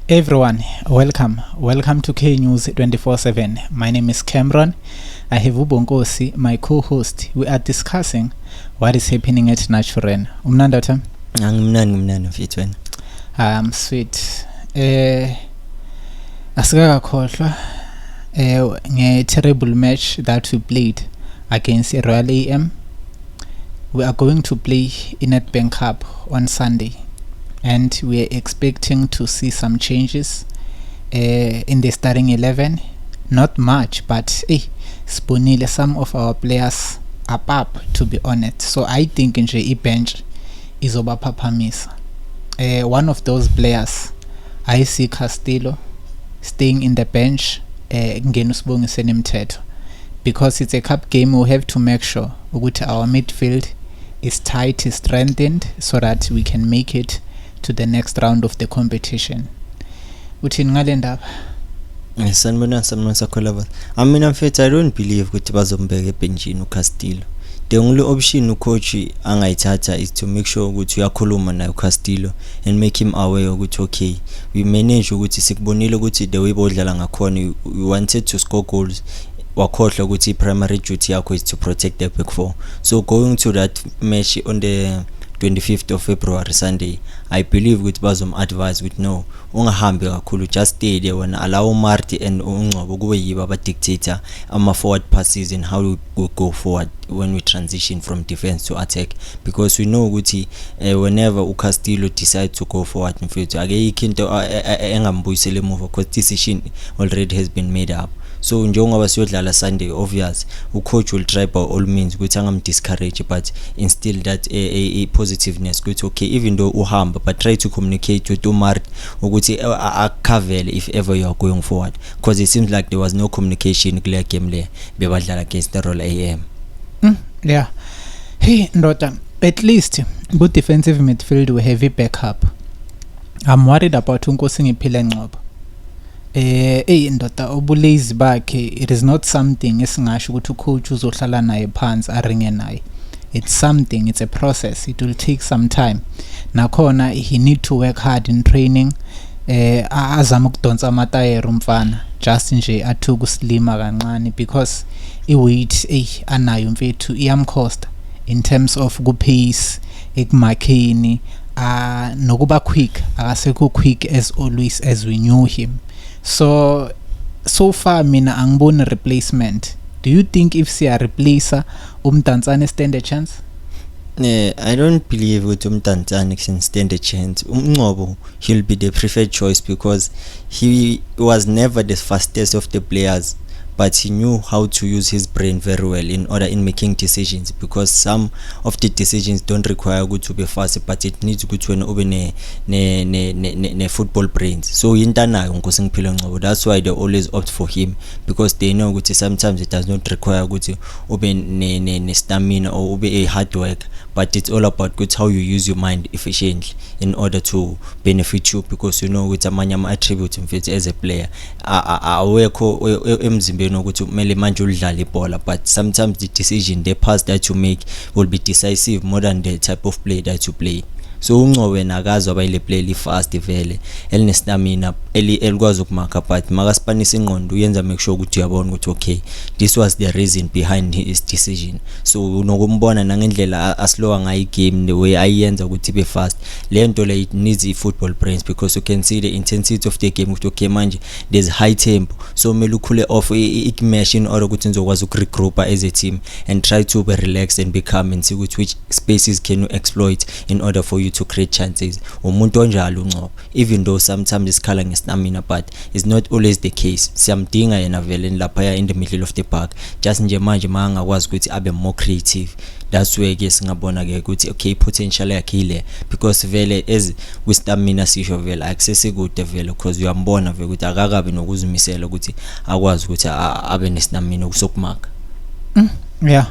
Everyone, welcome to K News 24/7. My name is Cameron. I have Ubonkosi, my co-host. We are discussing what is happening at Naturen. Umnandata? Ngimnandi mfethu wena. Sweet. Asikakhohlwa nge-terrible match that we played against Royal AM. We are going to play in Nedbank Cup on Sunday, and we are expecting to see some changes in the starting 11. Not much, but Spunile, some of our players are up, to be honest. So I think in the bench is Obapapamisa. One of those players, I see Castillo staying in the bench, because it's a cup game. We have to make sure that our midfield is tight, is strengthened, so that we can make it to the next round of the competition. Uthini ngale ndaba? Sanibona sakholaba. I mean mfethu, I don't believe ukuthi bazombeka ebenchini uCastillo. The only option ucoach angayithatha is to make sure ukuthi uyakhuluma naye uCastillo and make him aware ukuthi okay, we manage ukuthi sikubonile ukuthi the way bodlala ngakhona you wanted to score goals. Wakhohlwa ukuthi primary duty yakho is to protect the back four. So going to that match on the 25th of February Sunday, I believe with bazom advise with no ungahambi kakhulu, just stay there when allow Marty and uNgcobo kube yiba aba dictator ama forward passes and how we go forward when we transition from defense to attack, because we know ukuthi whenever uCastillo decide to go forward in future akekho into engambuyisela emuva, because decision already has been made up. So njengoba siyodlala Sunday, obvious ucoach will try by all means ukuthi angam-discourage, but instill that a positiveness ukuthi okay, even though uhamba, but try to communicate with Umar ukuthi akavele if ever you are going forward, because it seems like there was no communication clear game le bebadlala against the Royal AM. Yeah. Hey Ndota, at least good defensive midfield we have a backup. I'm worried about Unkosi Ngiphile Ngcobo. Ndota obulazi bakhe, it is not something esingasho ukuthi ucoach uzohlala naye phansi aringe naye. It's something, it's a process. It will take some time. Nakhona he need to work hard in training. Azama ukudonsa amatayera umfana just nje athuka uslima kancane, because iweight anayo mfethu iyamcosta in terms of kupace, ekumakheni, nokuba quick, akasekho quick as always as we knew him. So far mina angiboni replacement. Do you think if siya replacer Mdantsane stand a chance? I don't believe ukuthi uMdantsane can stand a chance. uNgcobo, he'll be the preferred choice because he was never the fastest of the players, but he knew how to use his brain very well in making decisions, because some of the decisions don't require good to be fast, but it needs good to open ne football brains. So intanayo Nkosi Ngiphile Ngcobo, that's why they always opt for him, because they know ukuthi sometimes it does not require ukuthi ube ne stamina or ube a hard work, but it's all about good how you use your mind efficiently in order to benefit you, because you know ukuthi amanye ama attributes mfethu as a player awekho emzimbeni ukuthi kumele manje udlale ibhola, but sometimes the decision, the pass that you make will be decisive more than the type of play that you play. So uNgcobo nakazi abayile play li fast vele eline stamina elikwazi ukumarka, but makaspanisa ingqondo uyenza make sure ukuthi uyabona ukuthi okay, this was the reason behind his decision. So unokumbona nangendlela aslowa ngayi game, the way ayenza ukuthi be fast, lento le it needs a football brains, because you can see the intensity of the game ukuthi okay manje there's high tempo, so mele ukhule off ikmesh in order ukuthi nizokwazi ukuregroup as a team and try to be relaxed and be calm and see which spaces can you exploit in order for you to create chances. Umuntu onjalo uNgcobo, even though sometimes isikhala ngestamina, but it's not always the case. Siyamdinga yena vele lapha in the middle of the park, just nje manje mangakwazi ukuthi abe more creative. That's where ke singabona ke ukuthi okay, potential yakhe ile, because vele as with stamina sisho vele access kude vele, because uyambona vele ukuthi akakabi nokuzimisela ukuthi akwazi ukuthi abe nestamina ukusokumarka. Yeah,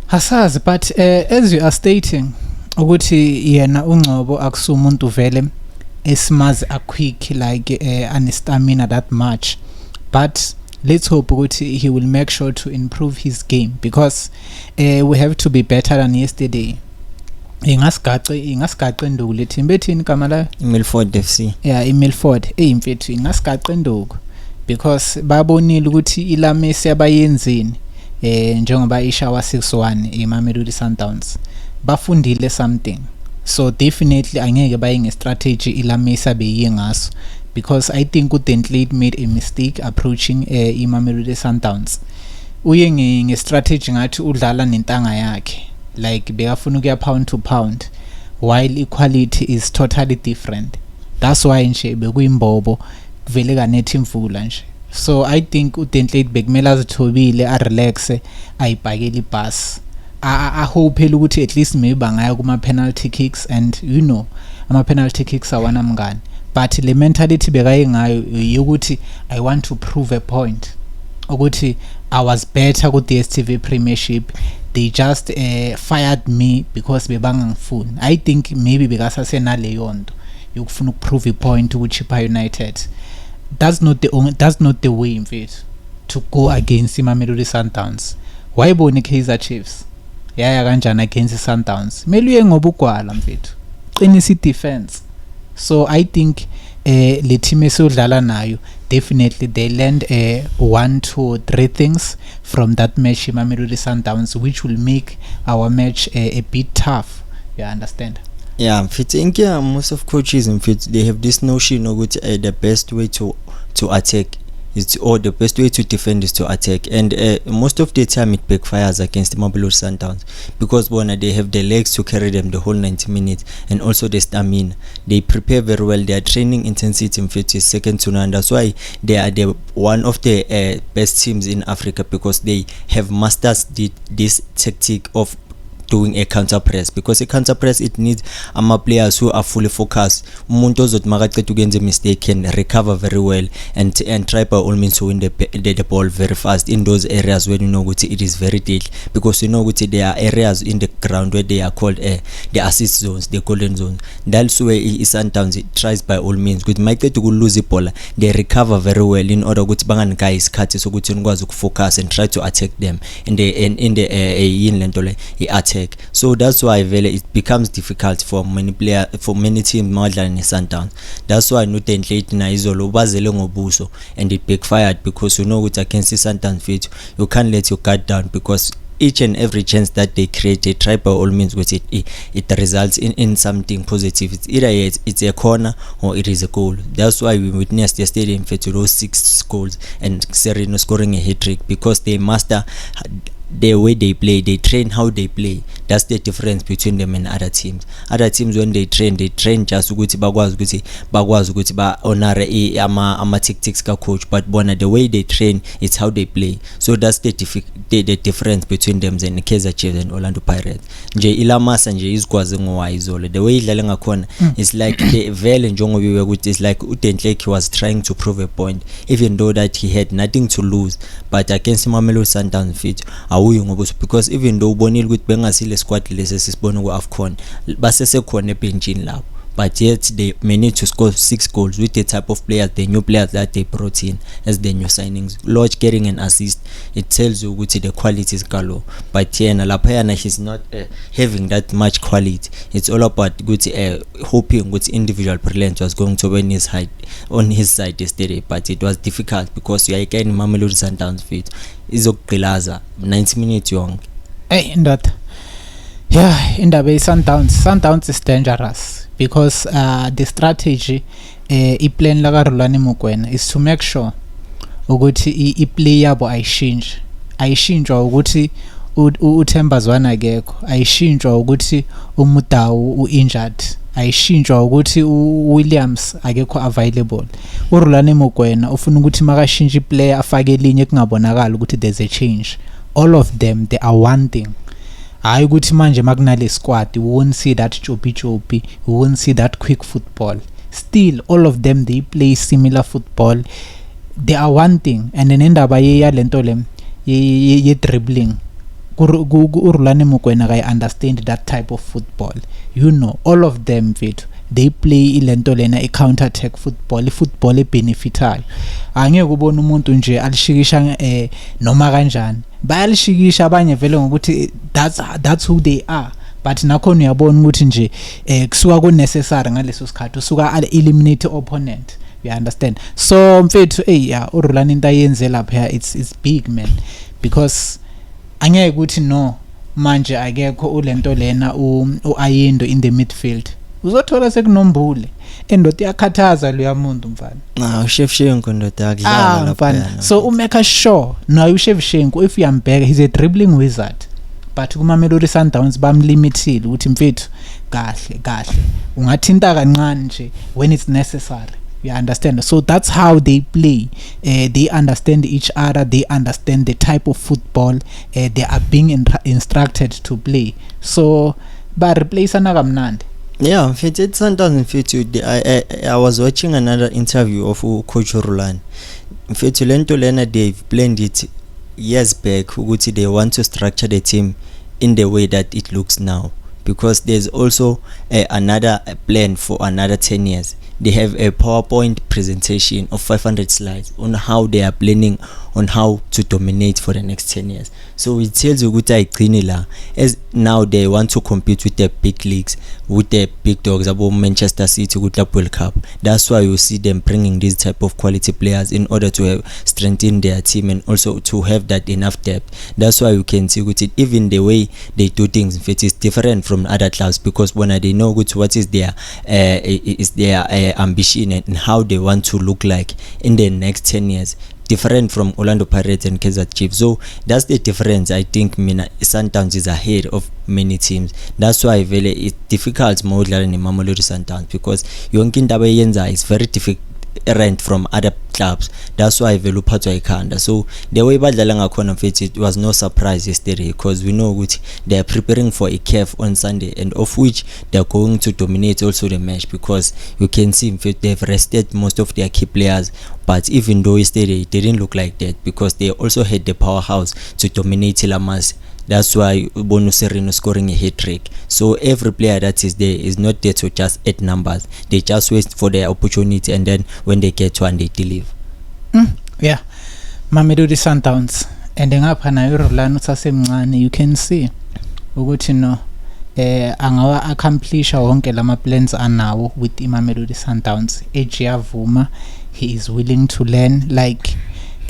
hasazi, but as you are stating ukuthi yena uNgcobo akusumuntu vele esimazi a quick like an stamina that much, but let's hope ukuthi he will make sure to improve his game, because we have to be better than yesterday. ingasigaqa induku lethi bethini kama la Milford FC. yeah iMilford mfethu ingasigaqa induku because babonile ukuthi ilamesi abayenzini njengoba ishawa 6-1 iMamelodi Sundowns bafundile something, so definitely angeke baye ngestrategy ilamesi abeyiye ngaso, because I think uDentlade made a mistake approaching iMamelodi Sundowns. Uye ngestrategy ngathi udlala nentanga yakhe, like bekafuna ukuya pound to pound while equality is totally different. That's why nje bekuyimbobo vele kanethi imvula nje. So I think uDentlade bekumele azithobile a relax ayibhakele ibus. I hope ukuthi at least maybe bangaya kuma penalty kicks, and you know ama penalty kicks awana mngani, but le mentality bekaye ngayo ukuthi I want to prove a point ukuthi I was better ku DStv Premiership, they just fired me because bebangangifuni. I think maybe bekasase naleyo nto yokufuna ukuprove a point ukuthi Chippa United. That's not the way mfethu to go against iMamelodi Sundowns. Wayibona iKaizer Chiefs yaya kanjani against Sundowns, mele uye ngoba ugwala mfethu, qinisa idefense. So I think le team esodlala nayo definitely they learned 1 to 3 things from that match iMamelodi Sundowns, which will make our match a bit tough, you understand. Yeah, think most of coaches in fit they have this notion of the best way to attack is or the best way to defend is to attack, and most of the time it backfires against Mamelodi Sundowns because they have the legs to carry them the whole 90 minutes and also the stamina. They prepare very well. Their training intensity in fit is second to none. That's why they are the one of the best teams in Africa, because they have mastered this tactic of doing a counter press, because a counter press it needs players who are fully focused. Umuntu ozothi makaqeda ukwenza mistake can recover very well and try by all means to win the ball very fast in those areas where you know it is very deadly, because you know there are areas in the ground where they are called the assist zones, the golden zones. That's where Sundowns it tries by all means ukuthi makaqeda ukulose ibhola they recover very well in order ukuthi banganika isikhathi sokuthi nikwazi ukufocus and try to attack them in the attack. So that's why it becomes difficult for many teams madlala neSundowns. That's why Dentlade na izolo bazele ngobuso and it backfired, because you know against Sundowns fit you can't let your guard down, because each and every chance that they create they try by all means with it results in something positive. It's either it's a corner or it is a goal. That's why we witnessed yesterday in those 6 goals and Sereno scoring a hat-trick, because they master the way they play, they train how they play. That's the difference between them and other teams. Other teams when they train just ukuthi bakwazi ukuthi ba honor ama tactics ka coach, but the way they train it's how they play. So that's the difference between them and KAIZER Chiefs and Orlando Pirates. Nje ilamasa nje izikwazi ngowaizolo, the way idlala ngakhona it's like the vele njengoba ukuthi it's like uDentlade was trying to prove a point, even though that he had nothing to lose, but against Mamelodi Sundowns fit because even though ubonile ukuthi bengasile squad lesi sisibona ku AFCON basesekhona ebenchini lapho, but yet they managed to score 6 goals with the type of players, the new players that they brought in as the new signings. Lodge getting an assist, it tells you ukuthi the quality is low, but yena lapha he's not having that much quality. It's all about hoping with individual brilliance was going to win on his side yesterday, but it was difficult because you are again Mamelodi Sundowns fit izokugqilaza 90 minutes yonke. Indaba Sundowns is dangerous because the strategy iplan la kaRolani Mokwena is to make sure ukuthi iplay yabo ayishintshwa ukuthi uThemba Zwane akekho, ayishintshwa ukuthi uMudawu uinjured, ayishintshwa ukuthi uWilliams akekho available. uRolani Mokwena ufuna ukuthi makashintsha iplayer afake elinye kungabonakala ukuthi there's a change. All of them they are one thing. Hayi ukuthi manje makunale squad we won't see that choppy, we won't see that quick football. Still all of them they play similar football. They are one thing, and then indaba yalento ye dribbling uRolani Mokwena I understand that type of football. You know all of them they play ilento lena counter attack football ebenefitayo. Angeke ubone umuntu nje alishikisha noma kanjani bayalishikisha abanye vele ngokuthi that's who they are, but nakhona uyabona ukuthi nje kusuka ku necessary ngaleso sikhathi usuka eliminate opponent, you understand. So mfethu uRolani into ayenze lapha it's big man, because angeke ukuthi no manje akekho ulento lena uAyindo in the midfield, uzothola sekunombule endoda yakhathaza lo yamuntu mfana. uShevchenko ndoda akudlala lapha. So umeka sure no uShevchenko, if uyambheka he's a dribbling wizard, but kuMamelodi Sundowns bamlimitile ukuthi mfethu kahle ungathinta kancane nje when it's necessary, you understand. So that's how they play. They understand each other, they understand the type of football they are being instructed to play, so ba replace nakamnandi. Yeah, mfethu Sundowns mfethu I was watching another interview of coach Rolani. Mfethu lento lena they've planned it years back ukuthi they want to structure the team in the way that it looks now, because there's also another plan for another 10 years. They have a PowerPoint presentation of 500 slides on how they are planning on how to dominate for the next 10 years. So it tells you that as now they want to compete with the big leagues, with the big dogs, about Manchester City with the World Cup. That's why you see them bringing this type of quality players in order to have strengthen their team and also to have that enough depth. That's why you can see with it, even the way they do things, it is different from other clubs, because when they know what is their ambition and how they want to look like in the next 10 years, different from Orlando Pirates and KAIZER Chiefs. So that's the difference. I think Sundowns is ahead of many teams. That's why it's difficult more than Mamelodi Sundowns, because yonke indaba yenza is very difficult from other clubs. That's why vele uphathwa ikhanda. So the way badlala ngakhona mfethu, it was no surprise yesterday, because we know ukuthi they are preparing for a CAF on Sunday, and of which they are going to dominate also the match, because you can see mfethu they've rested most of their key players. But even though yesterday it didn't look like that, because they also had the powerhouse to dominate Lamas. That's why Bono Sereno scoring a hat-trick. So every player that is there is not there to just add numbers. They just wait for their opportunity, and then when they get one, they deliver. Yeah, Mamelodi Sundowns and ngapha nayo Rolani usasemncane, you can see ukuthi no angawa accomplish wonke lama plans anawo with Mamelodi Sundowns. Ejiyavuma, he is willing to learn like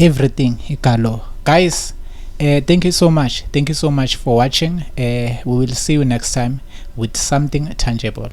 everything ikalo. Guys, thank you so much for watching. We will see you next time with something tangible.